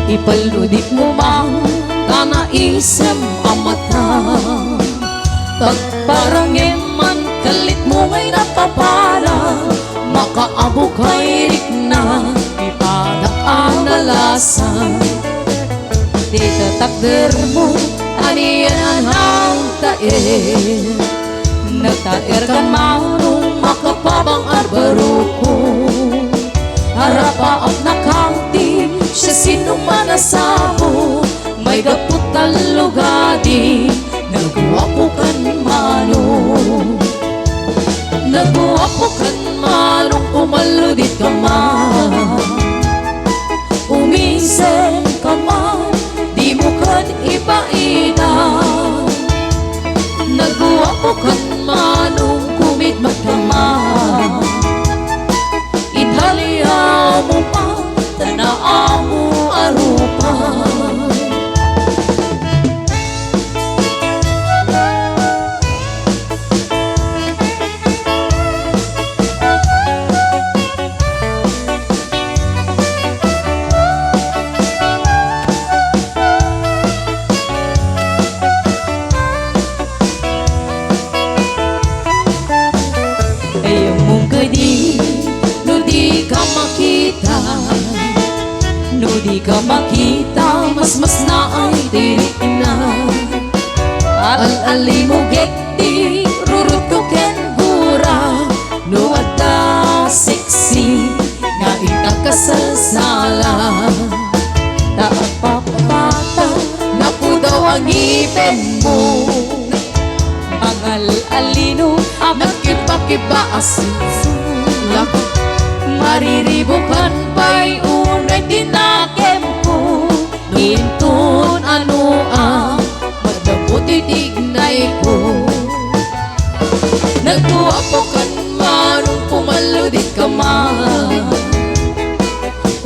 Ipaludit mo mang kanaisem amata. Pagparangin man kalit mo ngay napapala, makaabo kay rikna ipadak analasan. Di tatakder mo aniyan ang taer, nagtaer kan manong makapabang arbaruko. Harapa ang nakanti siya sinumanasabo, may gapot talugadi nagwapo kan manong. Nagwapo kan manong umaludit ka man, umisen ka man, di mo kan ipaina. Nagwapo kan manong kumitmat ka man, idhaliya mo pa tanaa mo arupan. No di ka makita, mas na ay tirik na. Al-ali mo gekti, rurut ko ken hura. No adda sexy, nga ikakasalsala. Taapapata, napudaw ang ngipin mo. Ang al-alino, nagkipakibaas sulak. Mariribukan pa'y unay tinakem ko. Nintun ano ang madabuti tignay ko. Nagbuwapo kan manong pumaludit ka man,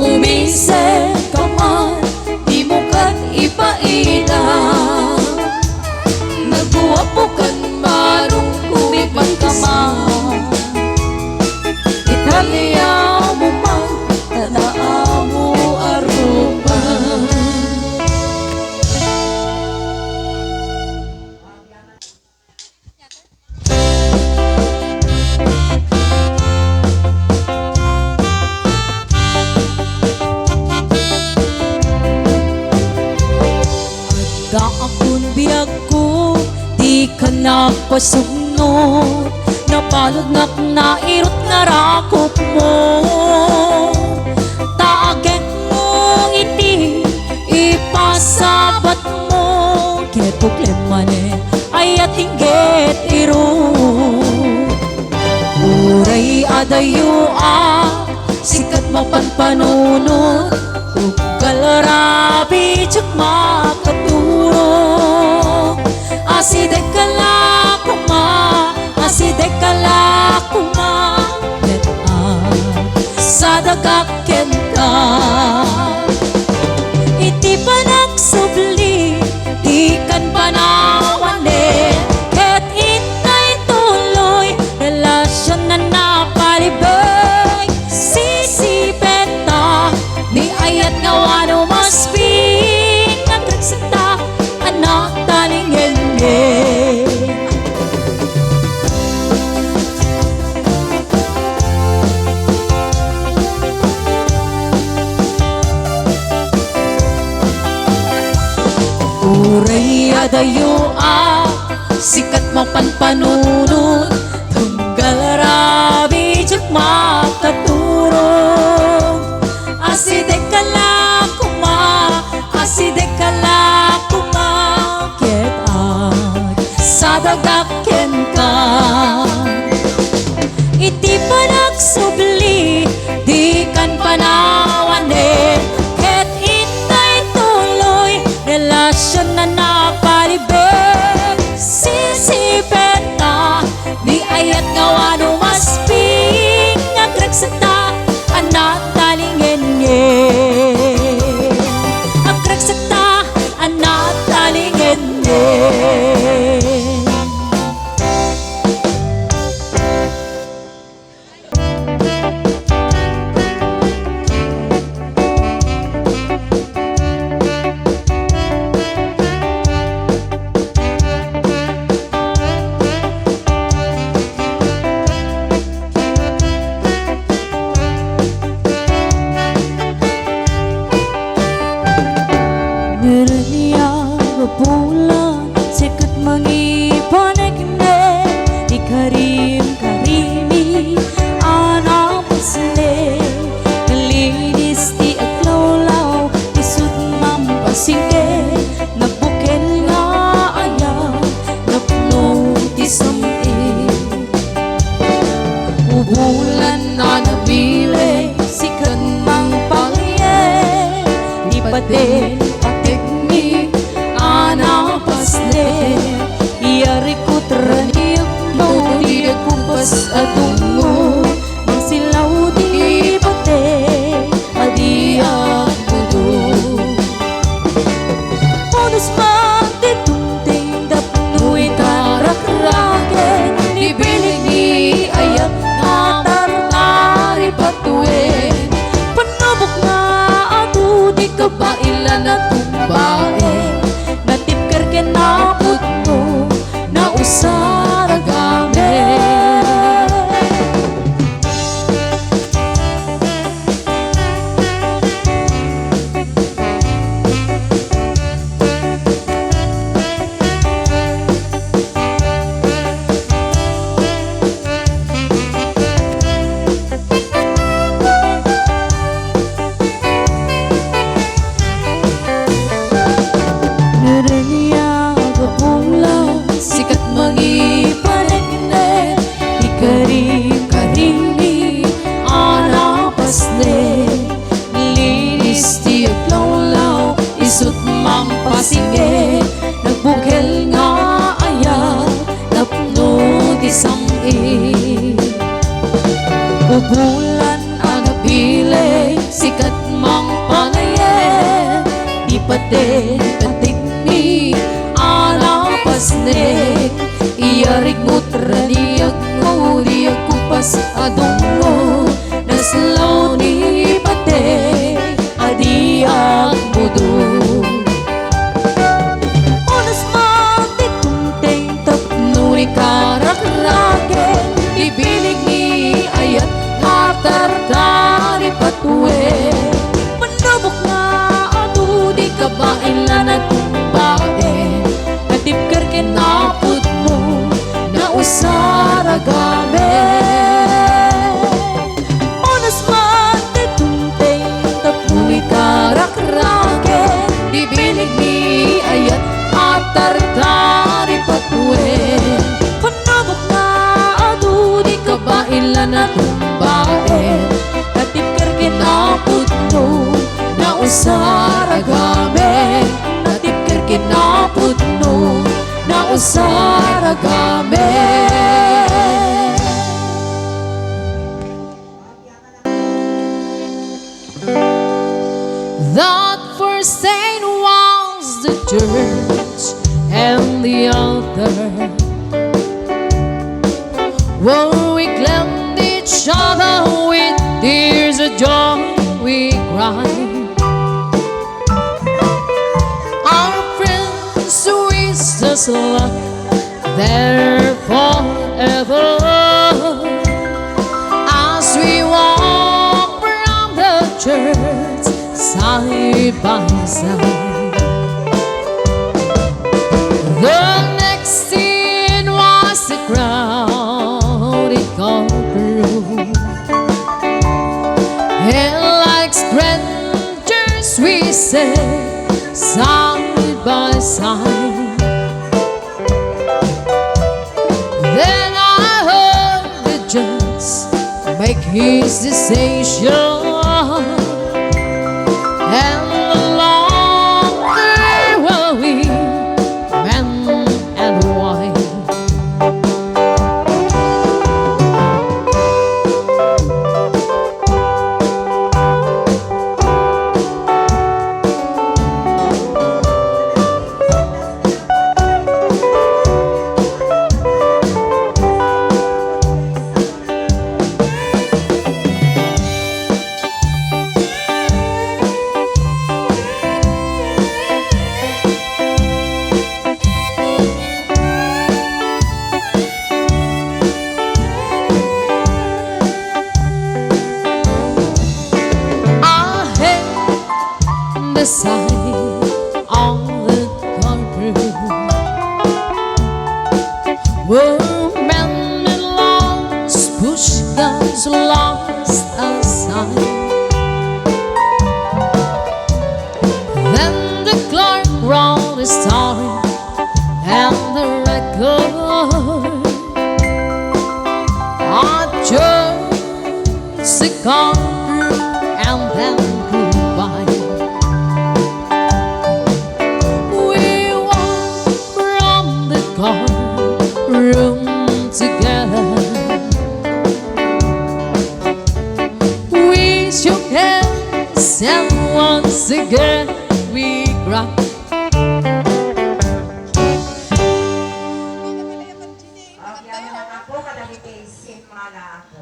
umisen ka man, di mo kan ipaina. Nagbuwapo kan manong kumikman ka man, Italia mo man, tanaa mo arupan. Adda akong biyag ko, di ka napasugnod. Napalod nak nairot nga rakop mo. Taagek mo iti ipasabat mo. Kinetuklemane ayat hingget iro. Uray adayo sikat mapanpanunod. Ugal rabi tsak makaturo. Asidek kalako ma, asidek kalako ma, net sadakaken ka. Iti panagsubli, di kan panawane, ket itay tuloy, relasyon na napalibay. Sisipeta, ni ayat nga wano mas pinagkagsata, anak talingin uray adayo sikat mapanpanunod. Tunggal rabi tsak makaturog. Asidek kalako ma, asidek kalako ma, ket sadagaken ka. Iti panagsubli, di kan panawane, ket itay tuloy, relasyon na napalibig. Sisipeta, di ayat nga wano mas pinagregsata, anak talingin agregsata, anak talingin bulan sikat mangipanegne di karim karimi anak pasne linis di aglawlaw isut mampasingke nabukel nga ayaw napno ti samti bulan na nabile sikat mang pangye di paten patekmi pasne iyari ko traniyag mo di kumpas atungo magsilaw di pate adiyak mudo Ponos magtitunting dapnu'y tarak-raket di biligi ayak na tartari patuin panabok nga ato di kabailan na tumbain napot mo na usaragame sikat mangipanegne di karim-karimi anapasne linis di aglawlaw isut mampasinge nagbukel nga ayat napno di sam'i bubulan anapile sikat mang panaye di pate patikmi pasne iyarig mo traniyag mo di akupas adungo naslaw ni pate adiyak mudo onas magtitunteng tapno ni karak-raken ibilig ni ayat hatartari patuwe panabok na ato di kabailan at tumbain natipkar kinapot mo na usaragame onas magtitunteng tapu'y karak-raken di bilig ni ayat at tartari patuin panabok na ato di kabailan na tumbain natipkar kinapot mo na usaragame natipkar kinapot mo na usaragame That first saint was the church and the altar where we claimed each other with tears of joy we cried our friends wish us luck there forever as we walk around the church side by side. The next scene was a crowded courtroom, and like strangers we sat side by side. Then I heard the judge make his decision, and the longer were we men and wife. The sign on the courtroom were many lost, push guns lost aside. Then the clerk wrote a story and the record. I chose a corner and then goodbye. We walked from the courtroom together. We shook hands and once again we cried. Okay, ang mga po, kadagiti simala ako.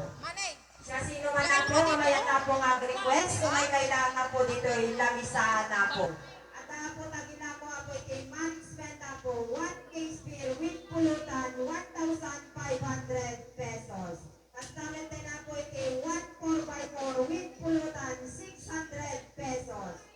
Sa sino man na po, mamaya na po nga request, kung may kailangan na po dito yung lamisahan na po. At po, tagin na po po, kay management na po, 1 case beer with pulutan, 1,500 pesos. At namin na po, kay 1 4x4 with pulutan, 600 pesos.